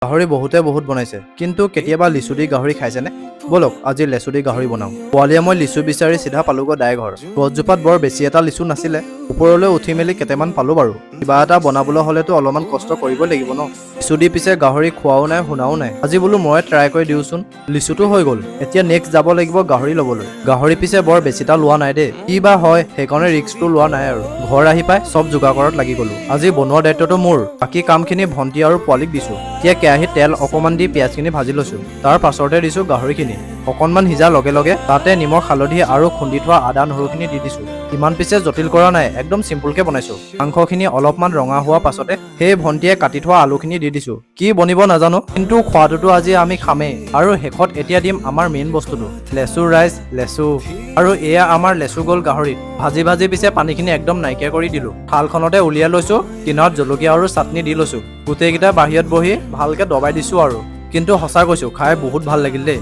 গাহৰি বহুত বনাইছে, কিন্তু কেতিয়াবা লিচু দি গাহৰি খাইছেনে? বলক আজি লেচু দি গাহৰি বনাওঁ। পোৱালীয়ে মই লিচু বিচাৰি চিধা পালোগৈ দাই ঘৰ। গছজোপাত বৰ বেছি এটা লিচু নাছিলে, ওপৰলৈ উঠি মেলি কেইটামান পালো বাৰু। কিবা এটা বনাবলৈ হ'লেতো অলপমান কষ্ট কৰিবই লাগিব ন। লিচু দি পিছে গাহৰি খোৱাও নাই শুনাও নাই। আজি বোলো মই ট্ৰাই কৰি দিওঁচোন। লিচুটো হৈ গ'ল, এতিয়া নেক্সট যাব লাগিব গাহৰি ল'বলৈ। গাহৰি পিছে বৰ বেছিটা লোৱা নাই দেই, কি বা হয় সেইকাৰণে ৰিস্কটো লোৱা নাই আৰু। ঘৰ আহি পাই চব যোগাৰ কৰাত লাগি গলো। আজি বনোৱাৰ দায়িত্বটো মোৰ, বাকী কামখিনি ভণ্টি আৰু পোৱালীক দিছো। এতিয়া কেৰাহীত তেল অকণমান দি পিঁয়াজখিনি ভাজি লৈছো, তাৰ পাছতে দিছো গাহৰিখিনি। অকণমান সিজাৰ লগে লগে তাতে নিমখ হালধি আৰু খুন্দি থোৱা আদা নহৰুখিনি দি দিছো। ইমান পিছে জটিল কৰা নাই, একদম চিম্পুলকে বনাইছো। মাংসখিনি অলপমান ৰঙা হোৱা পাছতে সেই ভণ্টিয়ে কাটি থোৱা আলুখিনি দি দিছো। কি বনিব নাজানো, কিন্তু খোৱাটোতো আজি আমি খামেই। আৰু শেষত এতিয়া দিম আমাৰ মেইন বস্তুটো, লেচু ৰাইচ, লেচু। আৰু এয়া আমাৰ লেচু গ'ল গাহৰিত। ভাজি ভাজি পিছে পানীখিনি একদম নাইকিয়া কৰি দিলো। থালখনতে উলিয়াই লৈছো, কিনাৰত জলকীয়া আৰু চাটনি দি লৈছো। গোটেইকেইটা বাহিৰত বহি ভালকে দবাই দিছো আৰু। কিন্তু সঁচা কৈছো, খাই বহুত ভাল লাগিল দেই।